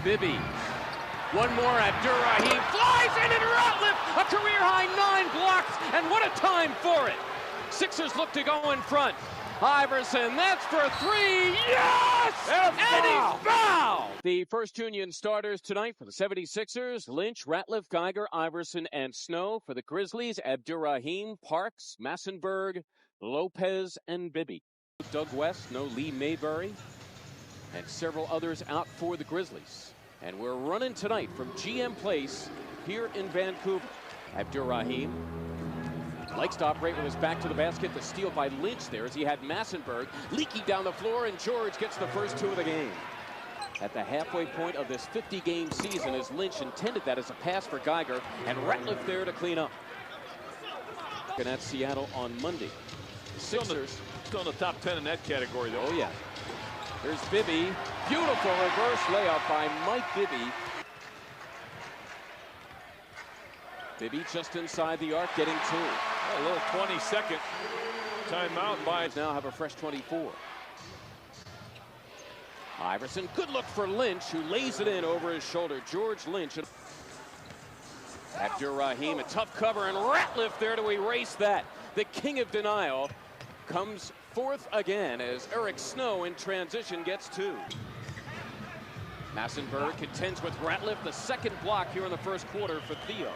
Bibby. One more. Abdur-Rahim flies in, and Ratliff, a career-high 9 blocks, and what a time for it. Sixers look to go in front. Iverson, that's for 3. Yes! And he's fouled! The first Union starters tonight for the 76ers: Lynch, Ratliff, Geiger, Iverson, and Snow. For the Grizzlies: Abdur-Rahim, Parks, Massenberg, Lopez, and Bibby. Doug West, no Lee Mayberry, and several others out for the Grizzlies. And we're running tonight from GM Place here in Vancouver. Abdur-Rahim likes to operate with his back to the basket. The steal by Lynch there as he had Massenberg leaking down the floor, and George gets the first 2 of the game. At the halfway point of this 50-game season, as Lynch intended that as a pass for Geiger, and Ratliff there to clean up. And at Seattle on Monday. Sixers still in the top 10 in that category, though. Oh, yeah. Here's Bibby. Beautiful reverse layup by Mike Bibby. Bibby just inside the arc, getting 2. A little 20-second timeout by. Now have a fresh 24. Iverson, good look for Lynch, who lays it in over his shoulder. George Lynch. Abdur-Rahim, a tough cover, and Ratliff there to erase that. The king of denial comes forth again as Eric Snow in transition gets 2. Massenberg contends with Ratliff, the second block here in the first quarter for Theo.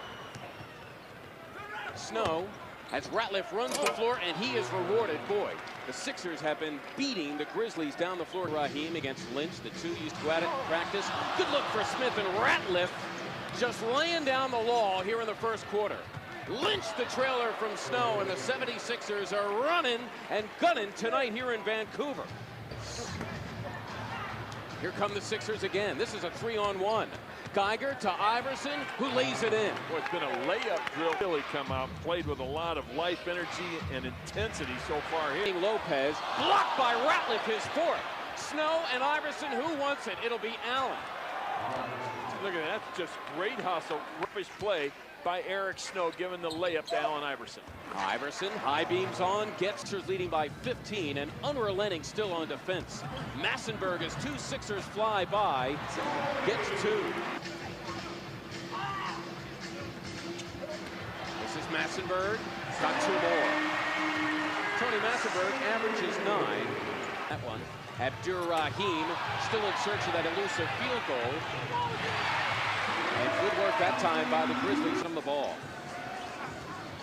Snow, as Ratliff runs the floor, and he is rewarded. Boy, the Sixers have been beating the Grizzlies down the floor. Rahim against Lynch, the 2 used to go at it in practice. Good look for Smith, and Ratliff just laying down the law here in the first quarter. Lynch the trailer from Snow, and the 76ers are running and gunning tonight here in Vancouver. Here come the Sixers again. This is a 3-on-1. Geiger to Iverson, who lays it in. Boy, it's been a layup drill. Really come out, played with a lot of life, energy, and intensity so far here. Lopez, blocked by Ratliff, his 4th. Snow and Iverson, who wants it? It'll be Allen. Look at that, just great hustle, rubbish play by Eric Snow, giving the layup to Allen Iverson. Iverson, high beams on, gets Sixers leading by 15, and unrelenting still on defense. Massenberg, as 2 Sixers fly by, gets 2. This is Massenberg, got 2 more. Tony Massenberg averages 9. That one. Abdur-Rahim still in search of that elusive field goal. And good work that time by the Grizzlies on the ball.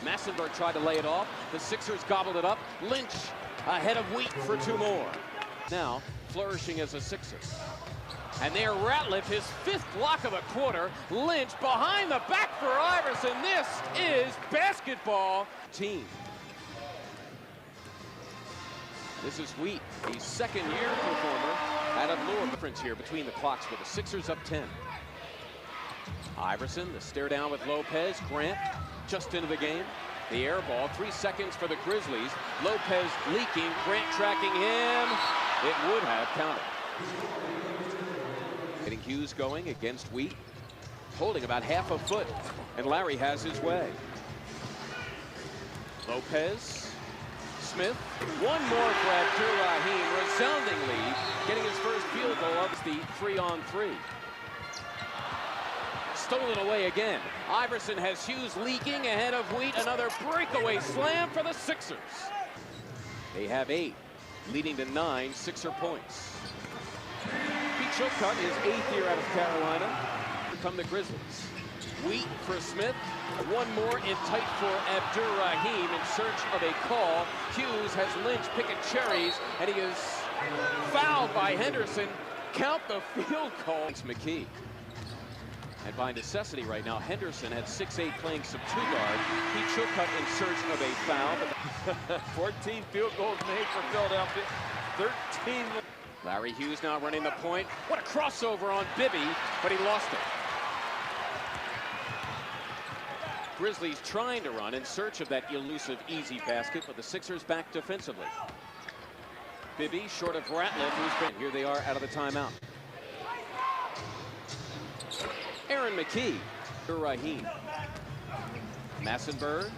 Massenberg tried to lay it off. The Sixers gobbled it up. Lynch ahead of Wheat for 2 more. Now flourishing as a Sixer. And there Ratliff, his 5th block of the quarter. Lynch behind the back for Iverson. This is basketball team. This is Wheat, the second-year performer out of lower difference here between the clocks with the Sixers up 10. Iverson, the stare down with Lopez. Grant just into the game. The air ball, 3 seconds for the Grizzlies. Lopez leaking, Grant tracking him. It would have counted. Getting Hughes going against Wheat. Holding about half a foot, and Larry has his way. Lopez. Smith, one more for Abdur-Rahim, resounding lead, getting his first field goal of the 3-on-3. Stolen away again. Iverson has Hughes leaking ahead of Wheat. Another breakaway slam for the Sixers. They have 8, leading to 9 Sixer points. Pete Chilcutt is 8th year out of Carolina. Here come the Grizzlies. Wheat for Smith. One more in tight for Abdur-Rahim in search of a call. Hughes has Lynch picking cherries, and he is fouled by Henderson. Count the field goal. It's McKee. And by necessity right now, Henderson at 6'8", playing some 2-guard. Pete Chilcutt in search of a foul. 14 field goals made for Philadelphia. 13. Larry Hughes now running the point. What a crossover on Bibby, but he lost it. Grizzlies trying to run in search of that elusive easy basket, but the Sixers back defensively. Bibby short of Ratliff, who's been here. They are out of the timeout. Aaron McKee, Rahim. Massenberg,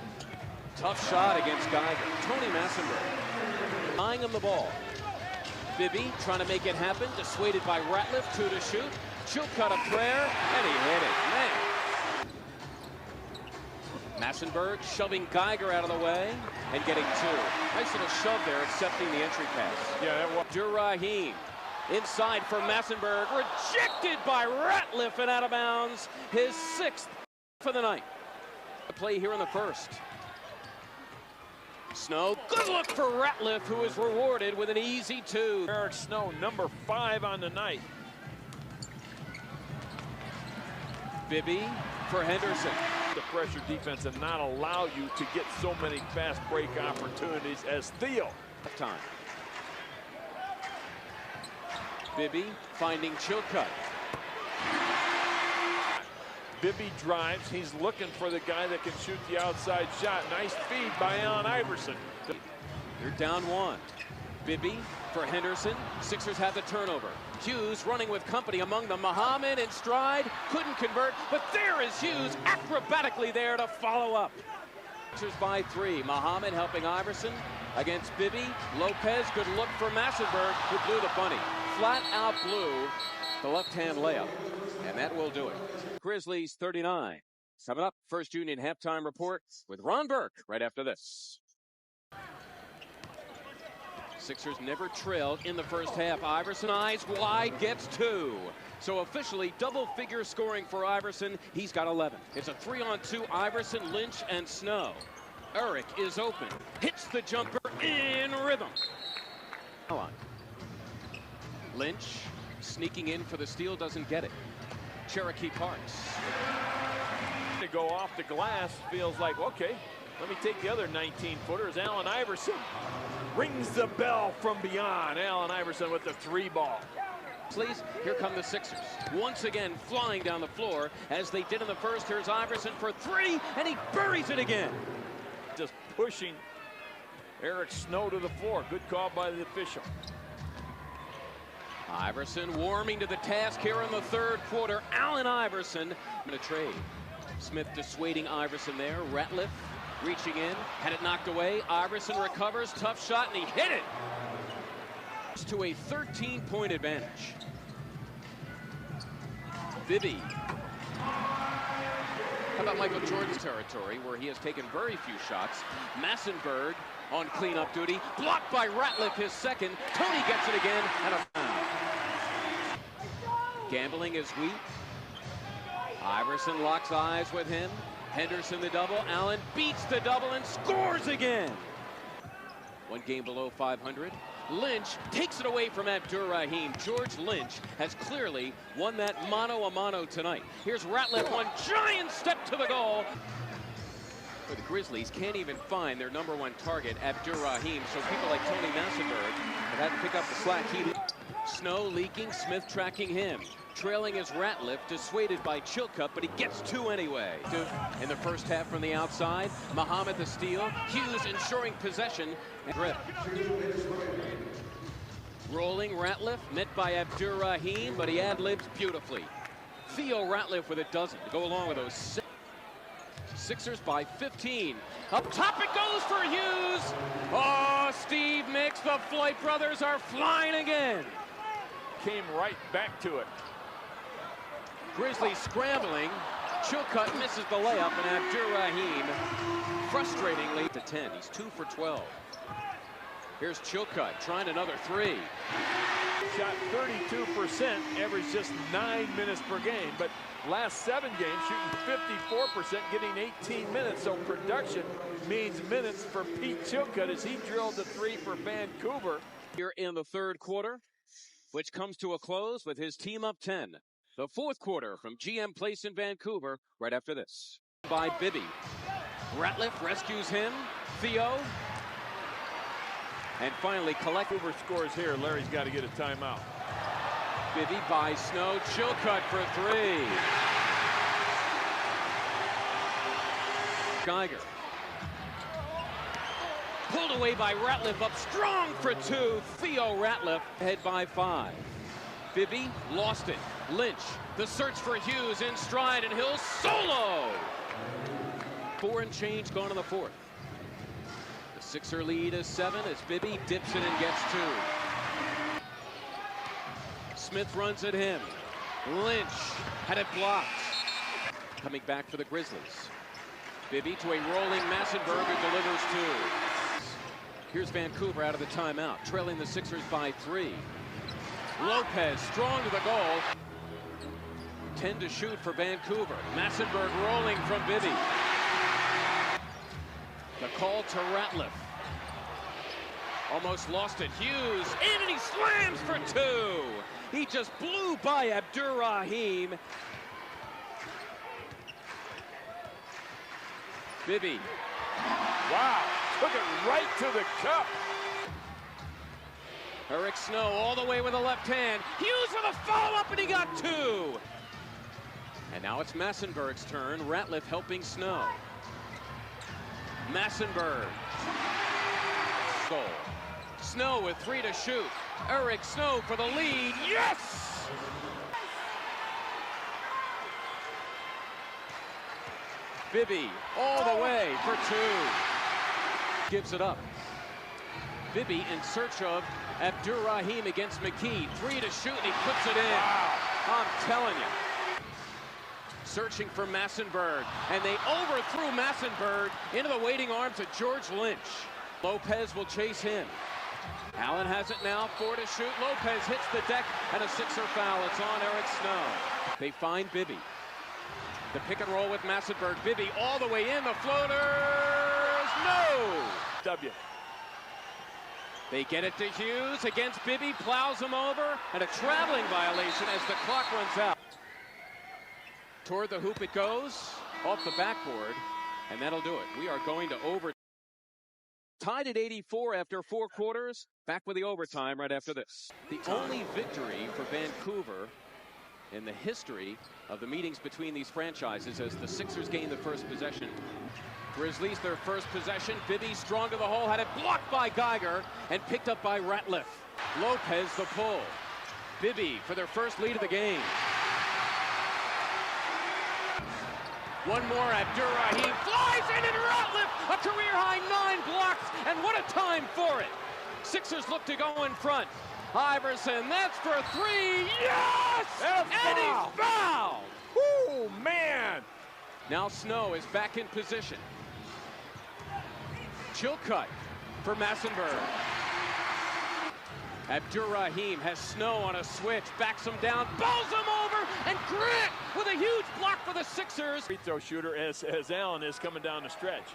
tough shot against Geiger. Tony Massenberg, eyeing him the ball. Bibby trying to make it happen, dissuaded by Ratliff, 2 to shoot. Chilcutt a prayer, and he hit it. Man. Massenberg shoving Geiger out of the way and getting 2. Nice little shove there, accepting the entry pass. Yeah, that was. Durahim inside for Massenberg, rejected by Ratliff and out of bounds. His 6th for the night. A play here in the first. Snow, good look for Ratliff, who is rewarded with an easy 2. Eric Snow, number 5 on the night. Bibby for Henderson. The pressure defense and not allow you to get so many fast break opportunities as Theo. Time. Bibby finding Chilcutt. Bibby drives. He's looking for the guy that can shoot the outside shot. Nice feed by Allen Iverson. They're down 1. Bibby for Henderson. Sixers have the turnover. Hughes running with company among them. Muhammad in stride. Couldn't convert, but there is Hughes acrobatically there to follow up. Sixers by 3. Muhammad helping Iverson against Bibby. Lopez, good look for Massenberg, who blew the bunny. Flat out blew the left-hand layup, and that will do it. Grizzlies 39. Coming up, First Union halftime report with Ron Burke right after this. Sixers never trailed in the first half. Iverson eyes wide, gets 2. So officially double-figure scoring for Iverson. He's got 11. It's a 3-on-2 Iverson, Lynch, and Snow. Eric is open. Hits the jumper in rhythm. Lynch sneaking in for the steal, doesn't get it. Cherokee Parks. To go off the glass, feels like, okay, let me take the other 19-footers. Allen Iverson rings the bell from beyond. Allen Iverson with the 3-ball. Please, here come the Sixers. Once again, flying down the floor, as they did in the first. Here's Iverson for 3, and he buries it again. Just pushing Eric Snow to the floor. Good call by the official. Iverson warming to the task here in the third quarter. Allen Iverson in a trade. Smith dissuading Iverson there. Ratliff reaching in, had it knocked away. Iverson recovers, tough shot, and he hit it. To a 13-point advantage. Bibby. How about Michael Jordan's territory, where he has taken very few shots. Massenberg on cleanup duty. Blocked by Ratliff, his 2nd. Tony gets it again, and a foul. Gambling is weak. Iverson locks eyes with him. Henderson the double. Allen beats the double and scores again. 1 game below 500. Lynch takes it away from Abdur-Rahim. George Lynch has clearly won that mano-a-mano tonight. Here's Ratliff, one giant step to the goal. The Grizzlies can't even find their #1 target, Abdur-Rahim, so people like Tony Massenberg have had to pick up the slack. Snow leaking, Smith tracking him. Trailing is Ratliff, dissuaded by Chilcutt, but he gets 2 anyway. In the first half from the outside, Muhammad the steal. Hughes ensuring possession and grip. Rolling Ratliff, met by Abdur-Rahim, but he ad-libs beautifully. Theo Ratliff with a dozen to go along with those 6. Sixers by 15. Up top it goes for Hughes. Oh, Steve Mix, the Floyd brothers are flying again. Came right back to it. Grizzlies scrambling. Chilcutt misses the layup, and Abdur-Rahim frustratingly to 10. He's 2 for 12. Here's Chilcutt trying another 3. Shot 32%, averaged just 9 minutes per game, but last 7 games shooting 54%, getting 18 minutes. So production means minutes for Pete Chilcutt as he drilled the 3 for Vancouver. Here in the third quarter, which comes to a close with his team up 10. The fourth quarter from GM Place in Vancouver right after this. By Bibby. Ratliff rescues him. Theo. And finally, Vancouver scores here. Larry's got to get a timeout. Bibby by Snow. Chilcutt for 3. Geiger. Pulled away by Ratliff, up strong for 2. Theo Ratliff ahead by 5. Bibby lost it. Lynch, the search for Hughes in stride, and he'll solo. 4 and change gone in the fourth. The Sixer lead is 7 as Bibby dips it and gets 2. Smith runs at him. Lynch had it blocked. Coming back for the Grizzlies. Bibby to a rolling Massenberg who delivers two. Here's Vancouver out of the timeout, trailing the Sixers by 3. Lopez strong to the goal. 10 to shoot for Vancouver. Massenberg rolling from Bibby. The call to Ratliff. Almost lost it. Hughes in and he slams for 2. He just blew by Abdur-Rahim. Bibby. Wow, took it right to the cup. Eric Snow all the way with the left hand. Hughes with a follow-up and he got 2. And now it's Massenberg's turn. Ratliff helping Snow. Massenberg. Goal. Snow with 3 to shoot. Eric Snow for the lead. Yes! Bibby all the way for 2. Gives it up. Bibby in search of Abdur-Rahim against McKee. 3 to shoot and he puts it in. Wow. I'm telling you. Searching for Massenberg, and they overthrew Massenberg into the waiting arms of George Lynch. Lopez will chase him. Allen has it now, 4 to shoot. Lopez hits the deck, and a Sixer foul. It's on Eric Snow. They find Bibby. The pick and roll with Massenberg. Bibby all the way in, the floaters, no! W. They get it to Hughes against Bibby, plows him over, and a traveling violation as the clock runs out. Toward the hoop it goes, off the backboard, and that'll do it. We are going to overtime. Tied at 84 after 4 quarters. Back with the overtime right after this. The only victory for Vancouver in the history of the meetings between these franchises as the Sixers gain the first possession. Grizzlies their first possession. Bibby strong to the hole, had it blocked by Geiger and picked up by Ratliff. Lopez the pull. Bibby for their first lead of the game. One more, Abdur-Rahim flies in and Ratliff, a career-high 9 blocks, and what a time for it. Sixers look to go in front. Iverson, that's for 3, yes! And he's fouled! Oh, man! Now Snow is back in position. Chilcutt for Massenberg. Abdur-Rahim has Snow on a switch, backs him down, bowls him over, and Grant with a huge block for the Sixers. Free throw shooter as Allen is coming down the stretch.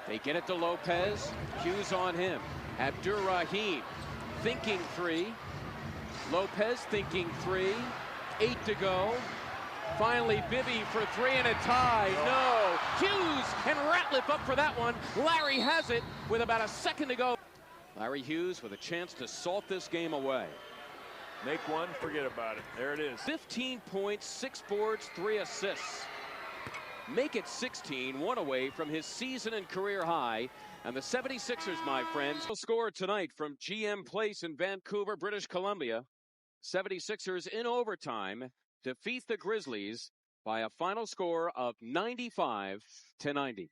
They get it to Lopez. Hughes on him. Abdur-Rahim thinking 3. Lopez thinking 3. 8 to go. Finally, Bibby for 3 and a tie. No. Hughes and Ratliff up for that one. Larry has it with about a second to go. Larry Hughes with a chance to salt this game away. Make one, forget about it. There it is. 15 points, 6 boards, 3 assists. Make it 16, 1 away from his season and career high. And the 76ers, my friends, will score tonight from GM Place in Vancouver, British Columbia. 76ers in overtime defeat the Grizzlies by a final score of 95-90.